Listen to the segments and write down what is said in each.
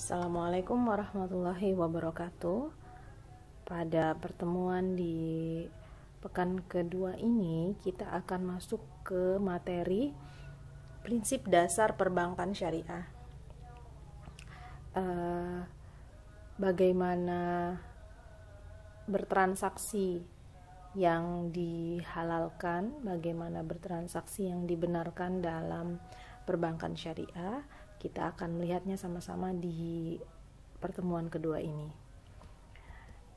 Assalamualaikum warahmatullahi wabarakatuh. Pada pertemuan di pekan kedua ini, kita akan masuk ke materi prinsip dasar perbankan syariah. Bagaimana bertransaksi yang dihalalkan, bagaimana bertransaksi yang dibenarkan dalam perbankan syariah. Kita akan melihatnya sama-sama di pertemuan kedua ini.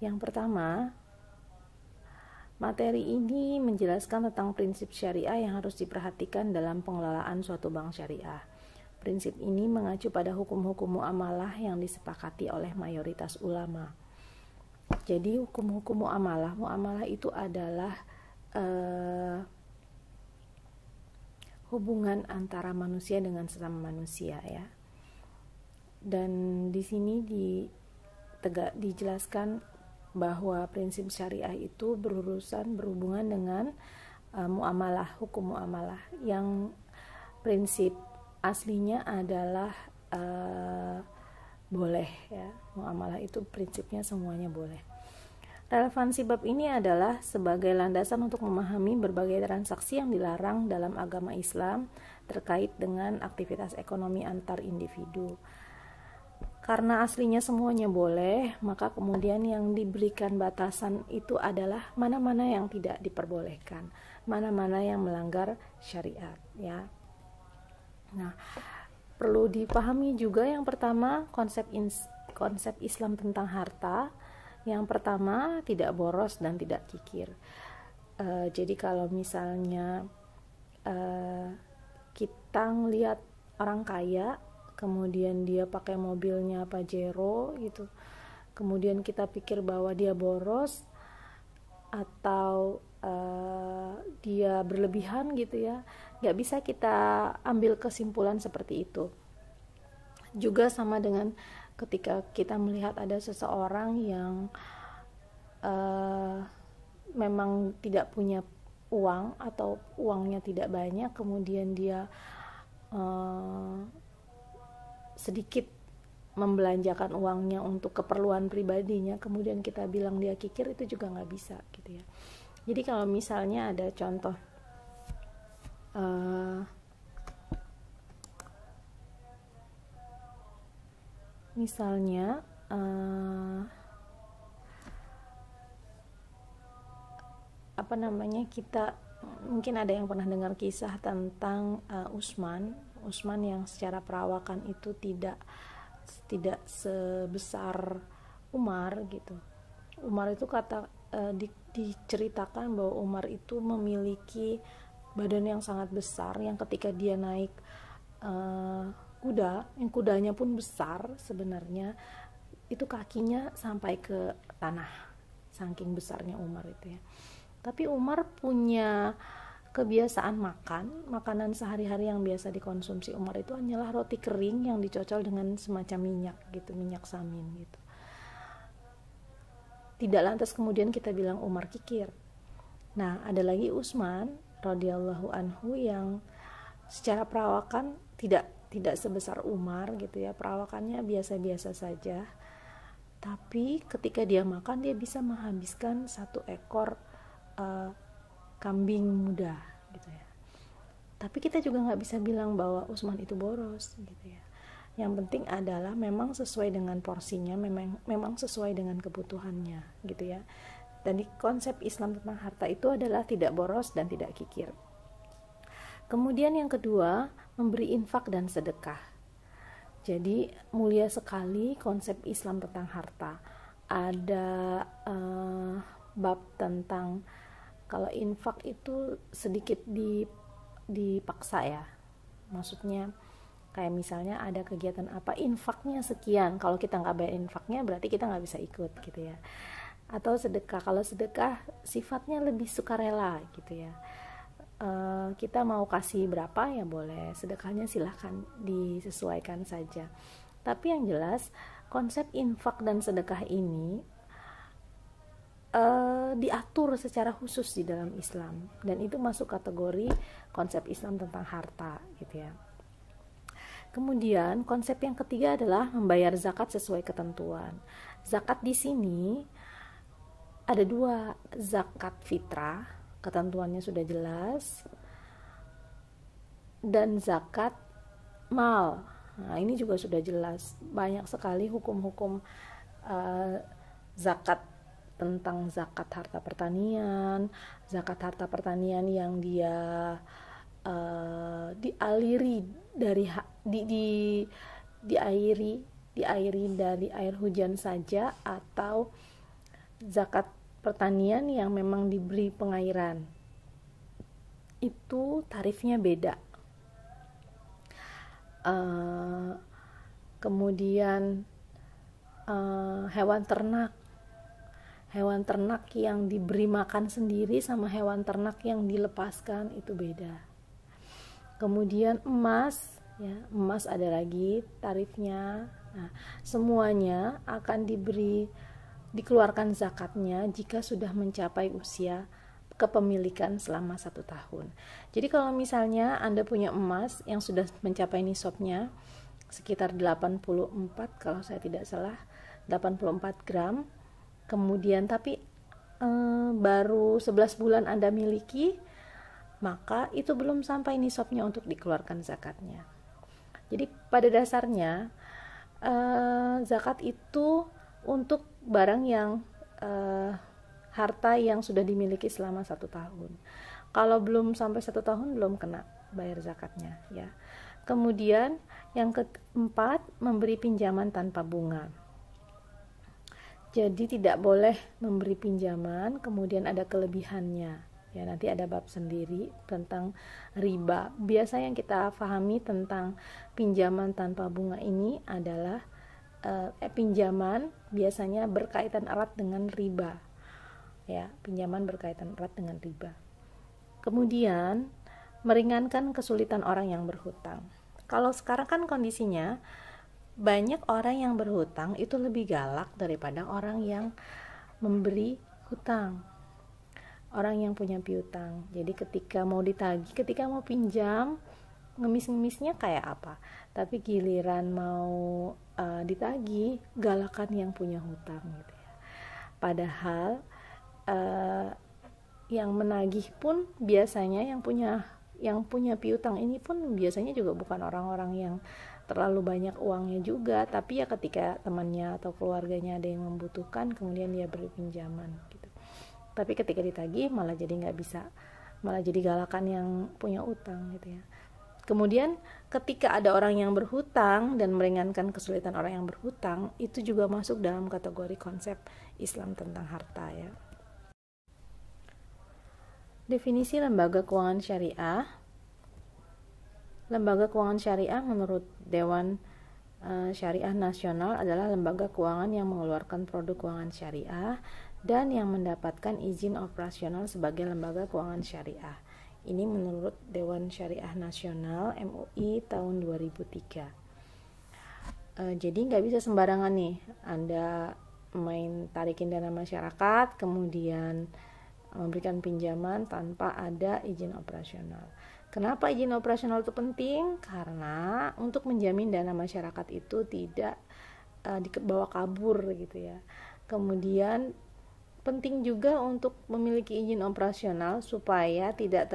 Yang pertama, materi ini menjelaskan tentang prinsip syariah yang harus diperhatikan dalam pengelolaan suatu bank syariah. Prinsip ini mengacu pada hukum-hukum muamalah yang disepakati oleh mayoritas ulama. Jadi hukum-hukum muamalah itu adalah hubungan antara manusia dengan sesama manusia, ya. Dan di sini dijelaskan bahwa prinsip syariah itu berhubungan dengan muamalah, hukum muamalah, yang prinsip aslinya adalah boleh, ya. Muamalah itu prinsipnya semuanya boleh. Relevansi bab ini adalah sebagai landasan untuk memahami berbagai transaksi yang dilarang dalam agama Islam terkait dengan aktivitas ekonomi antar individu. Karena aslinya semuanya boleh, maka kemudian yang diberikan batasan itu adalah mana-mana yang tidak diperbolehkan, mana-mana yang melanggar syariat, ya. Nah, perlu dipahami juga yang pertama konsep Islam tentang harta. Yang pertama, tidak boros dan tidak kikir. Jadi kalau misalnya kita ngelihat orang kaya, kemudian dia pakai mobilnya Pajero gitu, kemudian kita pikir bahwa dia boros atau dia berlebihan gitu, ya, nggak bisa kita ambil kesimpulan seperti itu. Juga sama dengan ketika kita melihat ada seseorang yang memang tidak punya uang atau uangnya tidak banyak, kemudian dia sedikit membelanjakan uangnya untuk keperluan pribadinya, kemudian kita bilang dia kikir, itu juga nggak bisa gitu, ya. Jadi kalau misalnya ada contoh misalnya kita mungkin ada yang pernah dengar kisah tentang Utsman yang secara perawakan itu tidak sebesar Umar gitu. Umar itu diceritakan bahwa Umar itu memiliki badan yang sangat besar, yang ketika dia naik kuda, yang kudanya pun besar sebenarnya, itu kakinya sampai ke tanah, saking besarnya Umar itu, ya. Tapi Umar punya kebiasaan makanan sehari-hari yang biasa dikonsumsi Umar itu hanyalah roti kering yang dicocol dengan semacam minyak gitu, minyak samin gitu. Tidak lantas kemudian kita bilang Umar kikir. Nah, ada lagi Utsman radhiyallahu anhu yang secara perawakan tidak sebesar Umar gitu, ya, perawakannya biasa-biasa saja, tapi ketika dia makan dia bisa menghabiskan 1 ekor kambing muda gitu, ya. Tapi kita juga nggak bisa bilang bahwa Utsman itu boros gitu, ya. Yang penting adalah memang sesuai dengan porsinya, memang sesuai dengan kebutuhannya gitu, ya. Dan di konsep Islam tentang harta itu adalah tidak boros dan tidak kikir. Kemudian yang kedua, memberi infak dan sedekah. Jadi mulia sekali konsep Islam tentang harta. Ada bab tentang kalau infak itu sedikit dipaksa, ya. Maksudnya kayak misalnya ada kegiatan apa, infaknya sekian, kalau kita nggak bayar infaknya berarti kita nggak bisa ikut gitu, ya. Atau sedekah, kalau sedekah sifatnya lebih sukarela gitu, ya. Kita mau kasih berapa ya boleh, sedekahnya silahkan disesuaikan saja. Tapi yang jelas konsep infak dan sedekah ini diatur secara khusus di dalam Islam, dan itu masuk kategori konsep Islam tentang harta gitu, ya. Kemudian konsep yang ketiga adalah membayar zakat sesuai ketentuan. Zakat di sini ada dua, zakat fitrah, ketentuannya sudah jelas, dan zakat mal. Nah, ini juga sudah jelas. Banyak sekali hukum-hukum zakat, tentang zakat harta pertanian, zakat harta pertanian yang dia dialiri dari diairi dari air hujan saja, atau zakat pertanian yang memang diberi pengairan. Itu tarifnya beda. Kemudian hewan ternak yang diberi makan sendiri sama hewan ternak yang dilepaskan itu beda. Kemudian emas, ya, emas ada lagi tarifnya. Nah, semuanya akan dikeluarkan zakatnya jika sudah mencapai usia kepemilikan selama 1 tahun. Jadi kalau misalnya Anda punya emas yang sudah mencapai nisabnya sekitar 84, kalau saya tidak salah 84 gram, kemudian tapi baru 11 bulan Anda miliki, maka itu belum sampai nisabnya untuk dikeluarkan zakatnya. Jadi pada dasarnya zakat itu untuk barang yang harta yang sudah dimiliki selama 1 tahun. Kalau belum sampai 1 tahun belum kena bayar zakatnya, ya. Kemudian yang keempat, memberi pinjaman tanpa bunga. Jadi tidak boleh memberi pinjaman kemudian ada kelebihannya. Ya, nanti ada bab sendiri tentang riba. Biasa yang kita pahami tentang pinjaman tanpa bunga ini adalah pinjaman biasanya berkaitan erat dengan riba. Ya, pinjaman berkaitan erat dengan riba. Kemudian meringankan kesulitan orang yang berhutang. Kalau sekarang kan kondisinya banyak orang yang berhutang itu lebih galak daripada orang yang memberi hutang, orang yang punya piutang. Jadi ketika mau ditagih, ketika mau pinjam, ngemis-ngemisnya kayak apa, tapi giliran mau ditagih, galakan yang punya hutang gitu ya. Padahal yang menagih pun biasanya yang punya piutang ini pun biasanya juga bukan orang-orang yang terlalu banyak uangnya juga, tapi ya ketika temannya atau keluarganya ada yang membutuhkan, kemudian dia beri pinjaman gitu. Tapi ketika ditagih malah jadi nggak bisa, malah jadi galakan yang punya utang gitu ya. Kemudian ketika ada orang yang berhutang dan meringankan kesulitan orang yang berhutang, itu juga masuk dalam kategori konsep Islam tentang harta ya. Definisi lembaga keuangan syariah. Lembaga keuangan syariah menurut Dewan Syariah Nasional adalah lembaga keuangan yang mengeluarkan produk keuangan syariah dan yang mendapatkan izin operasional sebagai lembaga keuangan syariah. Ini menurut Dewan Syariah Nasional MUI tahun 2003. Jadi nggak bisa sembarangan nih Anda main tarikin dana masyarakat kemudian memberikan pinjaman tanpa ada izin operasional. Kenapa izin operasional itu penting? Karena untuk menjamin dana masyarakat itu tidak dibawa kabur gitu ya. Kemudian penting juga untuk memiliki izin operasional supaya tidak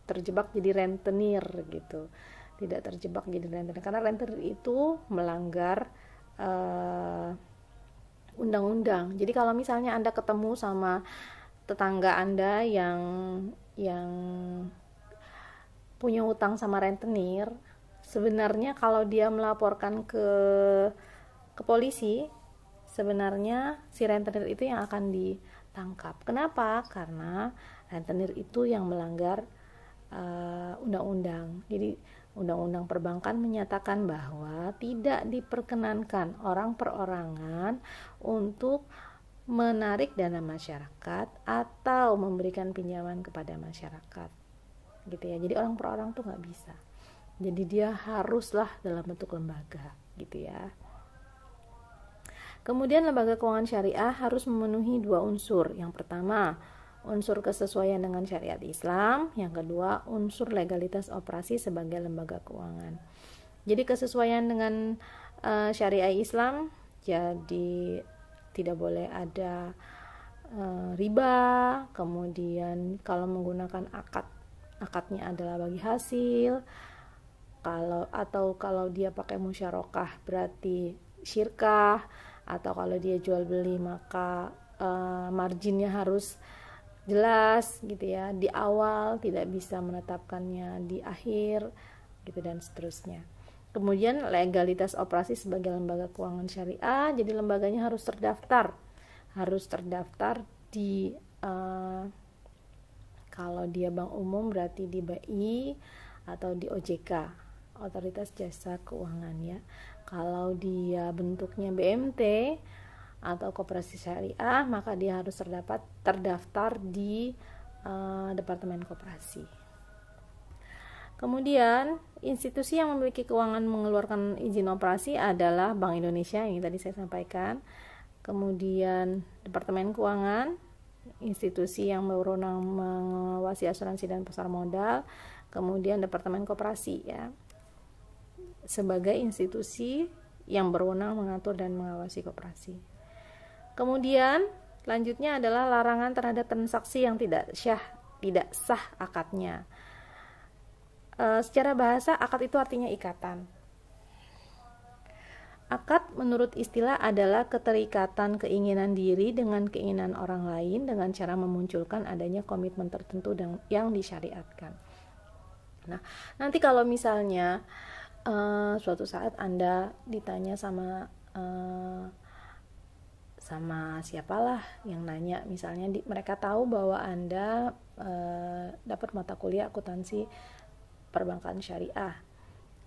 terjebak jadi rentenir gitu. Tidak terjebak jadi rentenir karena rentenir itu melanggar undang-undang. Jadi kalau misalnya Anda ketemu sama tetangga Anda yang punya utang sama rentenir, sebenarnya kalau dia melaporkan ke polisi, sebenarnya si rentenir itu yang akan ditangkap. Kenapa? Karena rentenir itu yang melanggar undang-undang. Jadi undang-undang perbankan menyatakan bahwa tidak diperkenankan orang perorangan untuk menarik dana masyarakat atau memberikan pinjaman kepada masyarakat gitu ya. Jadi orang per orang tuh nggak bisa, jadi dia haruslah dalam bentuk lembaga gitu ya. Kemudian lembaga keuangan syariah harus memenuhi 2 unsur. Yang pertama, unsur kesesuaian dengan syariat Islam. Yang kedua, unsur legalitas operasi sebagai lembaga keuangan. Jadi kesesuaian dengan syariah Islam, jadi tidak boleh ada riba. Kemudian kalau menggunakan akadnya adalah bagi hasil. Kalau dia pakai musyarakah berarti syirkah, atau kalau dia jual beli maka marginnya harus jelas gitu ya di awal, tidak bisa menetapkannya di akhir gitu, dan seterusnya. Kemudian legalitas operasi sebagai lembaga keuangan syariah, jadi lembaganya harus terdaftar di kalau dia bank umum berarti di BI atau di OJK, Otoritas Jasa Keuangan ya. Kalau dia bentuknya BMT atau koperasi syariah, maka dia harus terdaftar di Departemen Koperasi. Kemudian institusi yang memiliki kewenangan mengeluarkan izin operasi adalah Bank Indonesia yang tadi saya sampaikan. Kemudian Departemen Keuangan, institusi yang berwenang mengawasi asuransi dan pasar modal. Kemudian Departemen Koperasi ya, sebagai institusi yang berwenang mengatur dan mengawasi koperasi. Kemudian lanjutnya adalah larangan terhadap transaksi yang tidak sah akadnya. Secara bahasa, akad itu artinya ikatan. Akad menurut istilah adalah keterikatan keinginan diri dengan keinginan orang lain dengan cara memunculkan adanya komitmen tertentu yang disyariatkan. Nah, nanti kalau misalnya suatu saat Anda ditanya sama siapalah yang nanya, misalnya mereka tahu bahwa Anda dapat mata kuliah akuntansi perbankan syariah.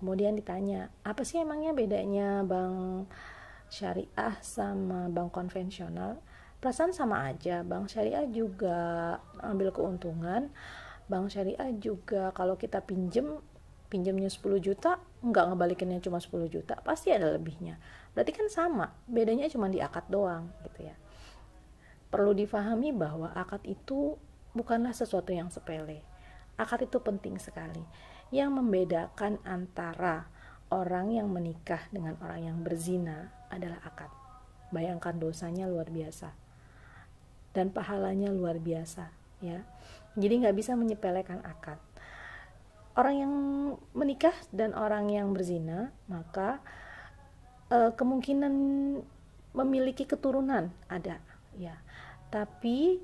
Kemudian ditanya, apa sih emangnya bedanya bank syariah sama bank konvensional? Perasaan sama aja, bank syariah juga ambil keuntungan, bank syariah juga kalau kita pinjamnya 10 juta, nggak ngebalikinnya cuma 10 juta, pasti ada lebihnya. Berarti kan sama, bedanya cuma di akad doang gitu ya. Perlu difahami bahwa akad itu bukanlah sesuatu yang sepele. Akad itu penting sekali. Yang membedakan antara orang yang menikah dengan orang yang berzina adalah akad. Bayangkan dosanya luar biasa dan pahalanya luar biasa ya. Jadi nggak bisa menyepelekan akad. Orang yang menikah dan orang yang berzina, maka kemungkinan memiliki keturunan ada ya. Tapi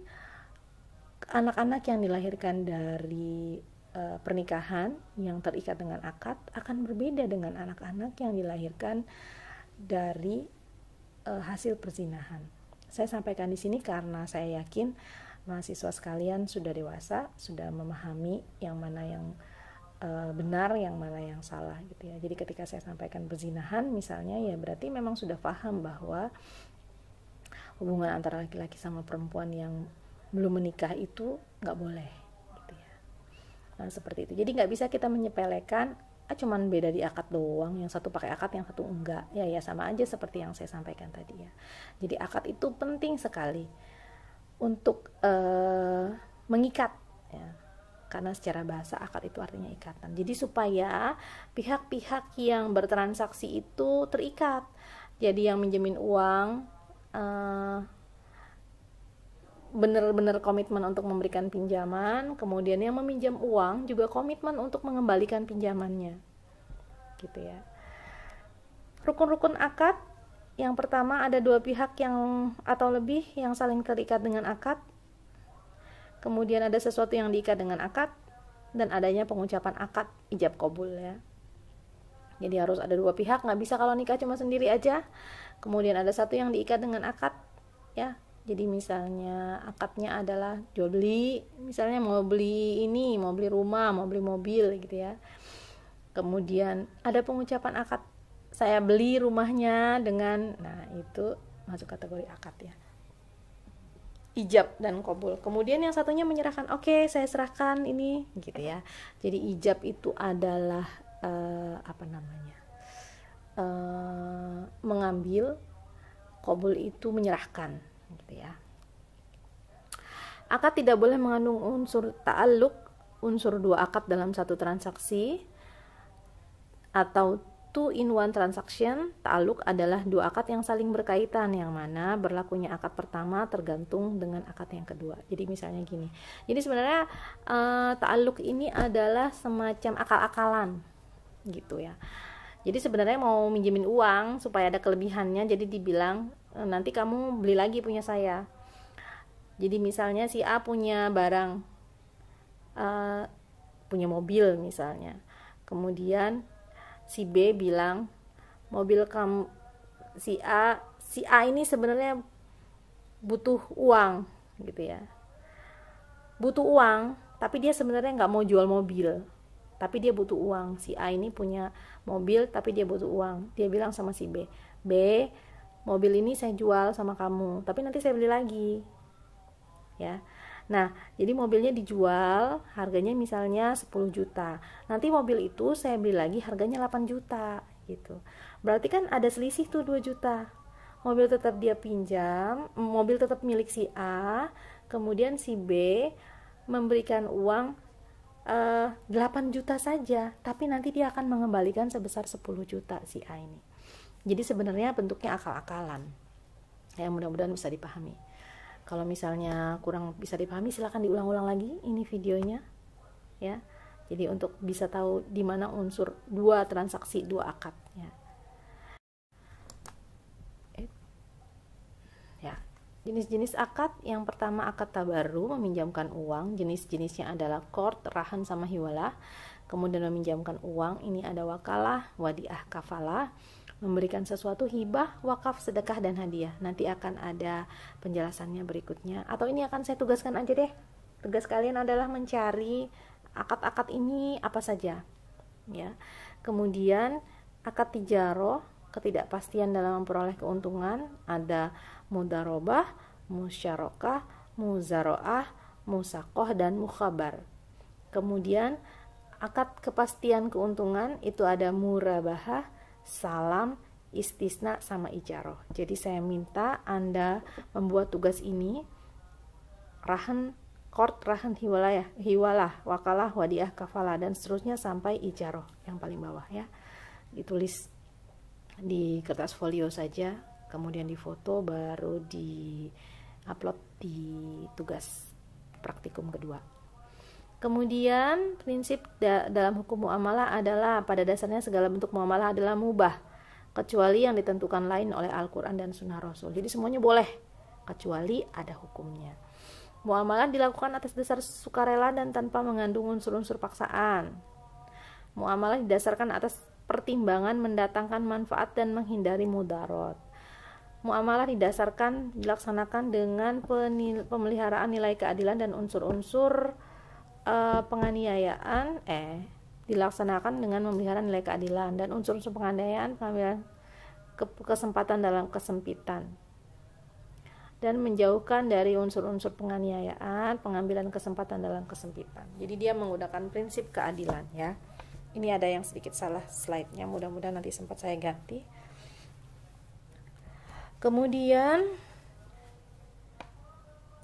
anak-anak yang dilahirkan dari pernikahan yang terikat dengan akad akan berbeda dengan anak-anak yang dilahirkan dari hasil perzinahan. Saya sampaikan di sini karena saya yakin mahasiswa sekalian sudah dewasa, sudah memahami yang mana yang benar, yang mana yang salah gitu ya. Jadi ketika saya sampaikan perzinahan misalnya, ya berarti memang sudah paham bahwa hubungan antara laki-laki sama perempuan yang belum menikah itu nggak boleh gitu ya. Nah seperti itu. Jadi nggak bisa kita menyepelekan cuman beda di akad doang, yang satu pakai akad yang satu enggak. Ya sama aja seperti yang saya sampaikan tadi ya. Jadi akad itu penting sekali untuk mengikat ya. Karena secara bahasa akad itu artinya ikatan. Jadi supaya pihak-pihak yang bertransaksi itu terikat. Jadi yang minjemin uang benar-benar komitmen untuk memberikan pinjaman, kemudian yang meminjam uang juga komitmen untuk mengembalikan pinjamannya. Gitu ya. Rukun-rukun akad, yang pertama ada dua pihak yang atau lebih yang saling terikat dengan akad. Kemudian ada sesuatu yang diikat dengan akad, dan adanya pengucapan akad ijab qabul ya. Jadi harus ada dua pihak, nggak bisa kalau nikah cuma sendiri aja. Kemudian ada satu yang diikat dengan akad ya. Jadi misalnya akadnya adalah jual beli, misalnya mau beli ini, mau beli rumah, mau beli mobil gitu ya. Kemudian ada pengucapan akad, saya beli rumahnya dengan, nah itu masuk kategori akad ya. Ijab dan qabul. Kemudian yang satunya menyerahkan, oke, saya serahkan ini gitu ya. Jadi ijab itu adalah mengambil, qabul itu menyerahkan gitu ya. Akad tidak boleh mengandung unsur ta'alluq, unsur dua akad dalam satu transaksi, atau two in one transaction. Ta'alluq adalah dua akad yang saling berkaitan, yang mana berlakunya akad pertama tergantung dengan akad yang kedua. Jadi misalnya gini. Jadi sebenarnya ta'alluq ini adalah semacam akal-akalan gitu ya. Jadi sebenarnya mau minjemin uang supaya ada kelebihannya, jadi dibilang nanti kamu beli lagi punya saya. Jadi misalnya si A punya barang, punya mobil misalnya, kemudian si B bilang mobil kamu, si A ini sebenarnya butuh uang gitu ya, butuh uang, tapi dia sebenarnya nggak mau jual mobil, tapi dia butuh uang. Si A ini punya mobil tapi dia butuh uang. Dia bilang sama si B, mobil ini saya jual sama kamu, tapi nanti saya beli lagi ya. Nah, jadi mobilnya dijual, harganya misalnya 10 juta. Nanti mobil itu saya beli lagi harganya 8 juta gitu. Berarti kan ada selisih tuh 2 juta. Mobil tetap dia pinjam, mobil tetap milik si A, kemudian si B memberikan uang 8 juta saja, tapi nanti dia akan mengembalikan sebesar 10 juta si A ini. Jadi sebenarnya bentuknya akal-akalan. Ya, mudah-mudahan bisa dipahami. Kalau misalnya kurang bisa dipahami, silakan diulang-ulang lagi ini videonya ya. Jadi untuk bisa tahu di mana unsur dua transaksi, dua akad ya. Ya. Jenis-jenis akad, yang pertama akad tabaru, meminjamkan uang. Jenis-jenisnya adalah qard, rahan sama hiwalah. Kemudian meminjamkan uang, ini ada wakalah, wadiah, kafalah. Memberikan sesuatu, hibah, wakaf, sedekah, dan hadiah. Nanti akan ada penjelasannya berikutnya, atau ini akan saya tugaskan aja deh. Tugas kalian adalah mencari akad-akad ini apa saja ya. Kemudian akad tijaroh, ketidakpastian dalam memperoleh keuntungan, ada mudarobah, musyarakah, muzaroah, musakoh, dan mukhabar. Kemudian akad kepastian keuntungan itu ada murabahah, salam, istisna, sama ijaroh. Jadi saya minta Anda membuat tugas ini, rahan, qard, rahan, hiwalah, wakalah, wadiah, kafalah, dan seterusnya sampai ijaroh yang paling bawah ya. Ditulis di kertas folio saja, kemudian difoto, baru di upload di tugas praktikum kedua. Kemudian prinsip dalam hukum muamalah adalah pada dasarnya segala bentuk muamalah adalah mubah, kecuali yang ditentukan lain oleh Al-Quran dan Sunnah Rasul. Jadi semuanya boleh, kecuali ada hukumnya. Muamalah dilakukan atas dasar sukarela dan tanpa mengandung unsur-unsur paksaan. Muamalah didasarkan atas pertimbangan mendatangkan manfaat dan menghindari mudarat. Muamalah dilaksanakan dengan pemeliharaan nilai keadilan dan unsur-unsur penganiayaan dilaksanakan dengan memelihara nilai keadilan dan unsur-unsur penganiayaan, pengambilan kesempatan dalam kesempitan, dan menjauhkan dari unsur-unsur penganiayaan, pengambilan kesempatan dalam kesempitan. Jadi dia menggunakan prinsip keadilan ya. Ini ada yang sedikit salah slide-nya, mudah-mudahan nanti sempat saya ganti. Kemudian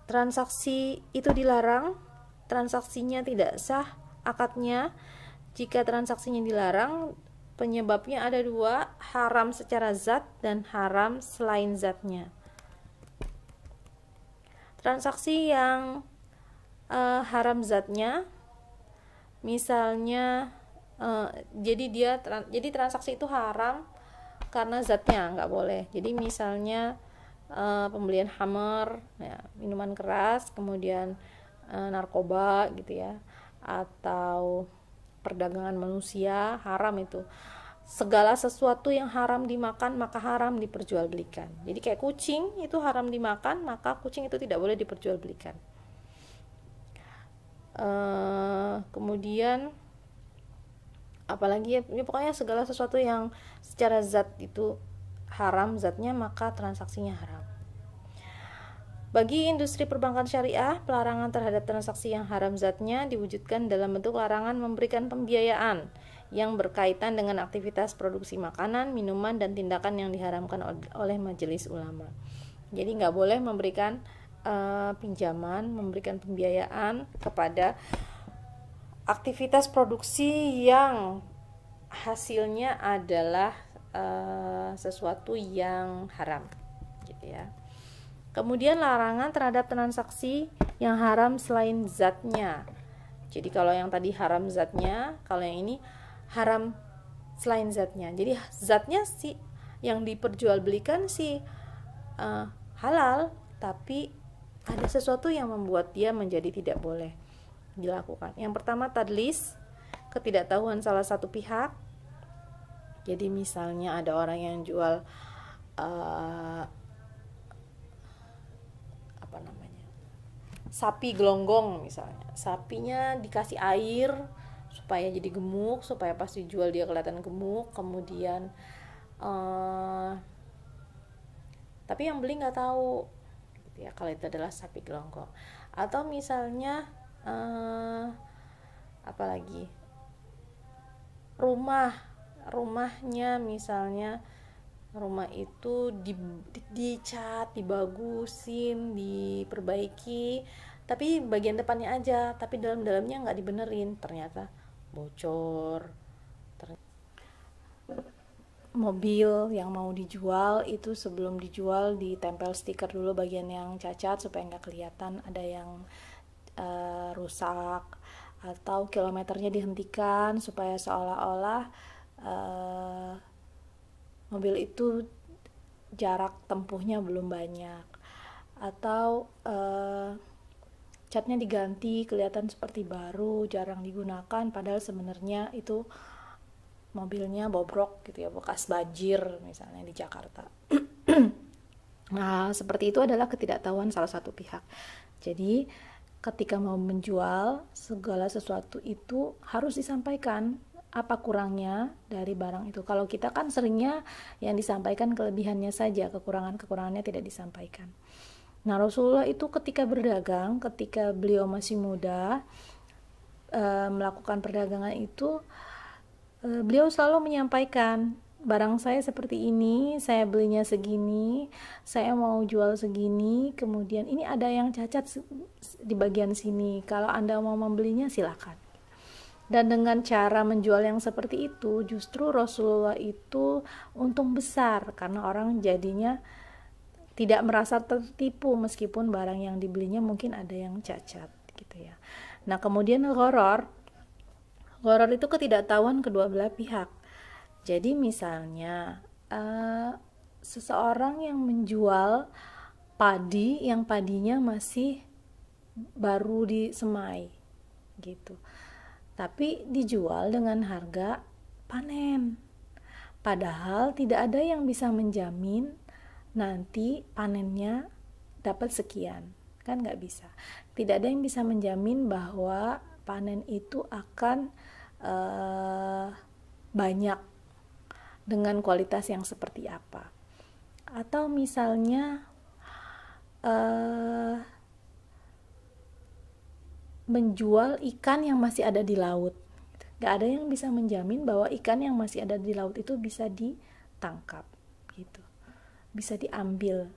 transaksi itu dilarang, transaksinya tidak sah akadnya. Jika transaksinya dilarang, penyebabnya ada dua, haram secara zat dan haram selain zatnya. Transaksi yang haram zatnya, misalnya jadi transaksi itu haram karena zatnya nggak boleh. Jadi misalnya pembelian khamar ya, minuman keras, kemudian narkoba gitu ya, atau perdagangan manusia, haram itu. Segala sesuatu yang haram dimakan maka haram diperjualbelikan. Jadi kayak kucing itu haram dimakan, maka kucing itu tidak boleh diperjualbelikan. Kemudian apalagi ya, pokoknya segala sesuatu yang secara zat itu haram zatnya, maka transaksinya haram. Bagi industri perbankan syariah, pelarangan terhadap transaksi yang haram zatnya diwujudkan dalam bentuk larangan memberikan pembiayaan yang berkaitan dengan aktivitas produksi makanan, minuman, dan tindakan yang diharamkan oleh majelis ulama. Jadi nggak boleh memberikan pinjaman, memberikan pembiayaan kepada aktivitas produksi yang hasilnya adalah sesuatu yang haram, gitu ya. Kemudian larangan terhadap transaksi yang haram selain zatnya. Jadi kalau yang tadi haram zatnya, kalau yang ini haram selain zatnya. Jadi zatnya sih yang diperjualbelikan sih halal, tapi ada sesuatu yang membuat dia menjadi tidak boleh dilakukan. Yang pertama tadlis, ketidaktahuan salah satu pihak. Jadi misalnya ada orang yang jual sapi gelonggong misalnya, sapinya dikasih air supaya jadi gemuk, supaya pas dijual dia kelihatan gemuk, kemudian tapi yang beli nggak tahu, gitu ya, kalau itu adalah sapi gelonggong. Atau misalnya apalagi rumahnya misalnya, rumah itu dicat, dibagusin, diperbaiki, tapi bagian depannya aja, tapi dalamnya nggak dibenerin, ternyata bocor. Mobil yang mau dijual itu sebelum dijual ditempel stiker dulu bagian yang cacat supaya nggak kelihatan ada yang rusak, atau kilometernya dihentikan supaya seolah-olah mobil itu jarak tempuhnya belum banyak, atau catnya diganti kelihatan seperti baru, jarang digunakan, padahal sebenarnya itu mobilnya bobrok, gitu ya, bekas banjir misalnya di Jakarta. Nah, seperti itu adalah ketidaktahuan salah satu pihak. Jadi ketika mau menjual segala sesuatu itu harus disampaikan apa kurangnya dari barang itu. Kalau kita kan seringnya yang disampaikan kelebihannya saja, kekurangannya tidak disampaikan. Nah, Rasulullah itu ketika berdagang, ketika beliau masih muda melakukan perdagangan itu, beliau selalu menyampaikan, barang saya seperti ini, saya belinya segini, saya mau jual segini, kemudian ini ada yang cacat di bagian sini, kalau Anda mau membelinya silakan. Dan dengan cara menjual yang seperti itu, justru Rasulullah itu untung besar, karena orang jadinya tidak merasa tertipu meskipun barang yang dibelinya mungkin ada yang cacat, gitu ya. Nah, kemudian gharar itu ketidaktahuan kedua belah pihak. Jadi misalnya seseorang yang menjual padi yang padinya masih baru disemai, gitu, tapi dijual dengan harga panen, padahal tidak ada yang bisa menjamin nanti panennya dapat sekian, kan nggak bisa. Tidak ada yang bisa menjamin bahwa panen itu akan banyak dengan kualitas yang seperti apa. Atau misalnya menjual ikan yang masih ada di laut, gak ada yang bisa menjamin bahwa ikan yang masih ada di laut itu bisa ditangkap, gitu, bisa diambil.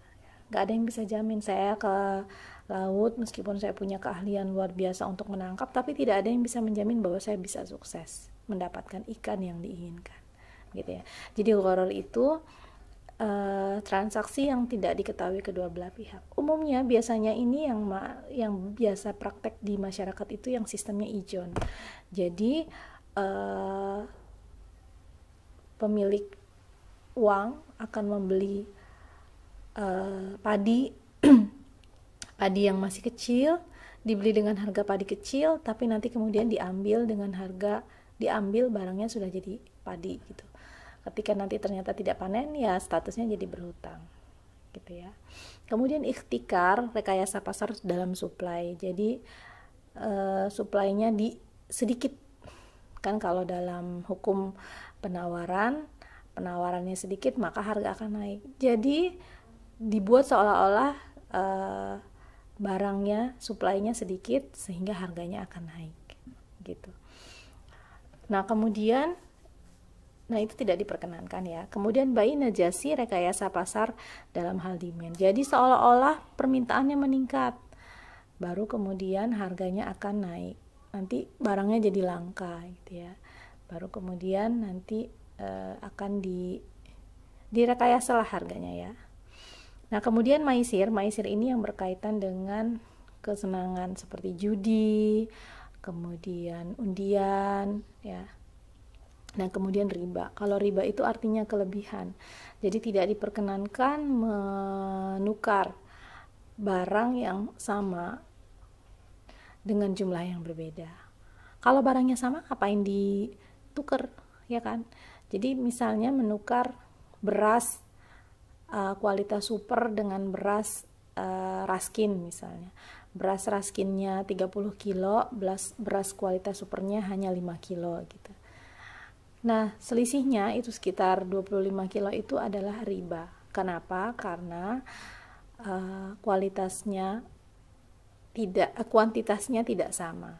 Gak ada yang bisa jamin. Saya ke laut meskipun saya punya keahlian luar biasa untuk menangkap, tapi tidak ada yang bisa menjamin bahwa saya bisa sukses mendapatkan ikan yang diinginkan, gitu ya. Jadi gharar itu transaksi yang tidak diketahui kedua belah pihak. Umumnya biasanya ini yang biasa praktek di masyarakat itu yang sistemnya ijon. Jadi pemilik uang akan membeli padi yang masih kecil, dibeli dengan harga padi kecil, tapi nanti kemudian diambil barangnya sudah jadi padi, gitu. Ketika nanti ternyata tidak panen, ya statusnya jadi berhutang, gitu ya. Kemudian ikhtikar, rekayasa pasar dalam suplai. Jadi suplainya sedikit, kan kalau dalam hukum penawarannya sedikit maka harga akan naik. Jadi dibuat seolah-olah barangnya, suplainya sedikit sehingga harganya akan naik, gitu. Nah, kemudian itu tidak diperkenankan, ya. Kemudian bai najasi, rekayasa pasar dalam hal demand. Jadi seolah-olah permintaannya meningkat, baru kemudian harganya akan naik. Nanti barangnya jadi langka, gitu ya. baru kemudian nanti akan direkayasalah harganya ya. Nah, kemudian maisir ini yang berkaitan dengan kesenangan seperti judi, kemudian undian ya. Nah, kemudian riba. Kalau riba itu artinya kelebihan. Jadi tidak diperkenankan menukar barang yang sama dengan jumlah yang berbeda. Kalau barangnya sama, ngapain ditukar, ya kan? Jadi misalnya menukar beras kualitas super dengan beras raskin misalnya. Beras raskinnya 30 kilo, beras kualitas supernya hanya 5 kilo gitu. Nah, selisihnya itu sekitar 25 kilo itu adalah riba. Kenapa? Karena kuantitasnya tidak sama.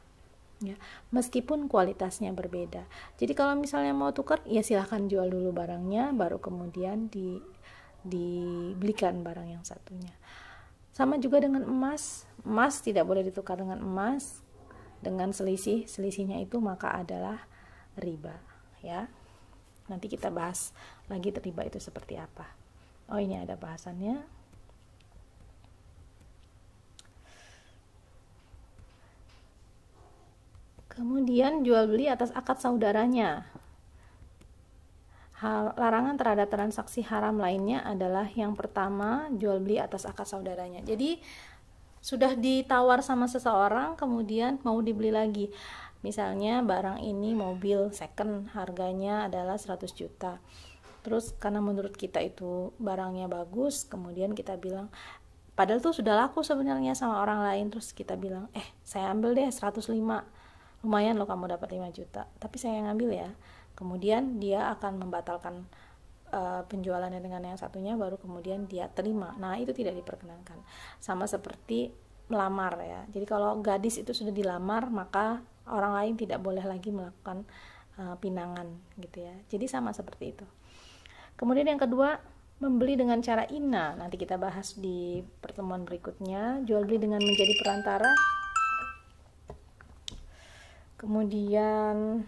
Ya, meskipun kualitasnya berbeda. Jadi kalau misalnya mau tukar, ya silahkan jual dulu barangnya, baru kemudian dibelikan barang yang satunya. Sama juga dengan emas. Emas tidak boleh ditukar dengan emas dengan selisihnya itu maka adalah riba. Ya, nanti kita bahas lagi riba itu seperti apa. Oh, ini ada bahasannya. Kemudian jual beli atas akad saudaranya. Larangan terhadap transaksi haram lainnya adalah yang pertama, jual beli atas akad saudaranya. Jadi sudah ditawar sama seseorang, kemudian mau dibeli lagi. Misalnya barang ini mobil second, harganya adalah 100 juta. Terus karena menurut kita itu barangnya bagus, kemudian kita bilang, padahal tuh sudah laku sebenarnya sama orang lain, terus kita bilang, saya ambil deh 105, lumayan loh kamu dapat 5 juta, tapi saya yang ambil ya. Kemudian dia akan membatalkan penjualannya dengan yang satunya, baru kemudian dia terima. Nah, itu tidak diperkenankan. Sama seperti melamar ya. Jadi kalau gadis itu sudah dilamar, maka orang lain tidak boleh lagi melakukan pinangan gitu ya. Jadi sama seperti itu. Kemudian yang kedua, membeli dengan cara ina. Nanti kita bahas di pertemuan berikutnya. Jual beli dengan menjadi perantara. Kemudian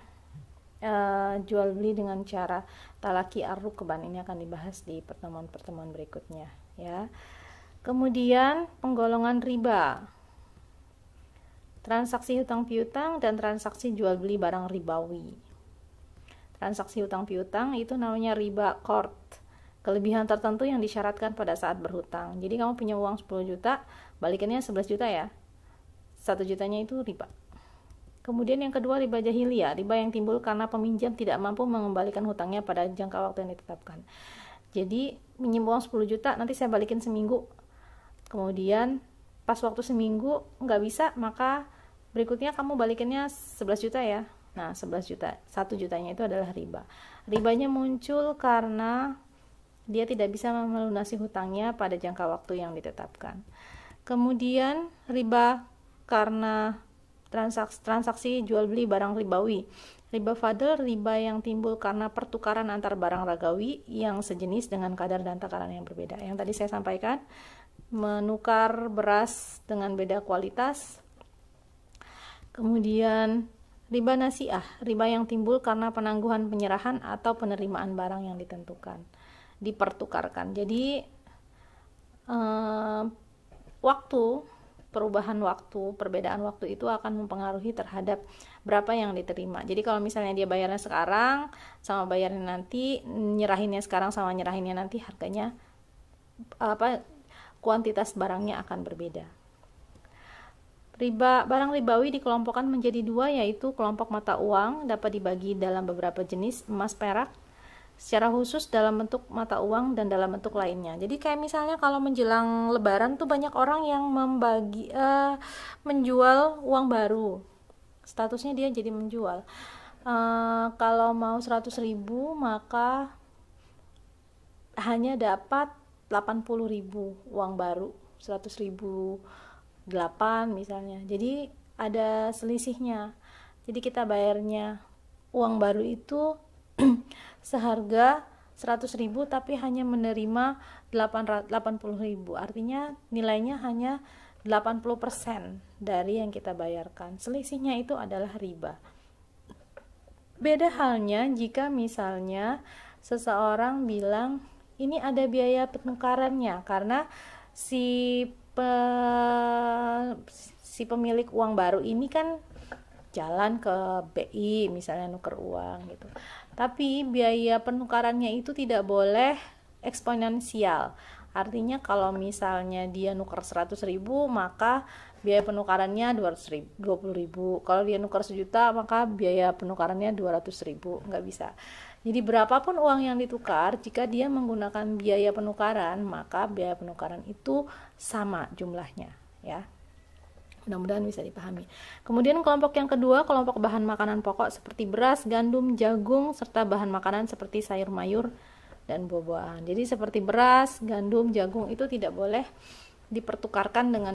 jual beli dengan cara talaki ar-rukban, ini akan dibahas di pertemuan-pertemuan berikutnya ya. Kemudian penggolongan riba, transaksi hutang piutang dan transaksi jual beli barang ribawi. Transaksi hutang piutang itu namanya riba qard, kelebihan tertentu yang disyaratkan pada saat berhutang. Jadi kamu punya uang 10 juta, balikannya 11 juta ya, 1 jutanya itu riba. Kemudian yang kedua, riba jahiliyah, riba yang timbul karena peminjam tidak mampu mengembalikan hutangnya pada jangka waktu yang ditetapkan. Jadi minjem uang 10 juta, nanti saya balikin seminggu. Kemudian pas waktu seminggu nggak bisa, maka berikutnya kamu balikinnya 11 juta ya. Nah, 11 juta, 1 jutanya itu adalah riba. Ribanya muncul karena dia tidak bisa melunasi hutangnya pada jangka waktu yang ditetapkan. Kemudian riba karena transaksi jual beli barang ribawi. Riba fadl, riba yang timbul karena pertukaran antar barang ragawi yang sejenis dengan kadar dan takaran yang berbeda. Yang tadi saya sampaikan, menukar beras dengan beda kualitas. Kemudian riba nasiah, riba yang timbul karena penangguhan penyerahan atau penerimaan barang yang ditentukan, dipertukarkan. Jadi perubahan waktu, perbedaan waktu itu akan mempengaruhi terhadap berapa yang diterima. Jadi kalau misalnya dia bayarnya sekarang sama bayarnya nanti, nyerahinnya sekarang sama nyerahinnya nanti, harganya kuantitas barangnya akan berbeda. Barang ribawi dikelompokkan menjadi dua, yaitu kelompok mata uang dapat dibagi dalam beberapa jenis, emas, perak, secara khusus dalam bentuk mata uang dan dalam bentuk lainnya. Jadi kayak misalnya kalau menjelang lebaran tuh banyak orang yang menjual uang baru, statusnya dia jadi menjual. Kalau mau 100.000 maka hanya dapat 80.000 uang baru, 100.000 8 misalnya. Jadi ada selisihnya. Jadi kita bayarnya uang baru itu seharga 100.000 tapi hanya menerima 80.000, artinya nilainya hanya 80% dari yang kita bayarkan. Selisihnya itu adalah riba. Beda halnya jika misalnya seseorang bilang ini ada biaya penukarannya karena si pemilik uang baru ini kan jalan ke BI misalnya nuker uang gitu. Tapi biaya penukarannya itu tidak boleh eksponensial. Artinya kalau misalnya dia nuker 100.000 maka biaya penukarannya 20.000. Kalau dia nuker 1 juta maka biaya penukarannya 200.000. Nggak bisa. Jadi berapapun uang yang ditukar, jika dia menggunakan biaya penukaran, maka biaya penukaran itu sama jumlahnya, ya. Mudah-mudahan bisa dipahami. Kemudian kelompok yang kedua, kelompok bahan makanan pokok seperti beras, gandum, jagung, serta bahan makanan seperti sayur mayur dan buah-buahan. Jadi seperti beras, gandum, jagung itu tidak boleh dipertukarkan dengan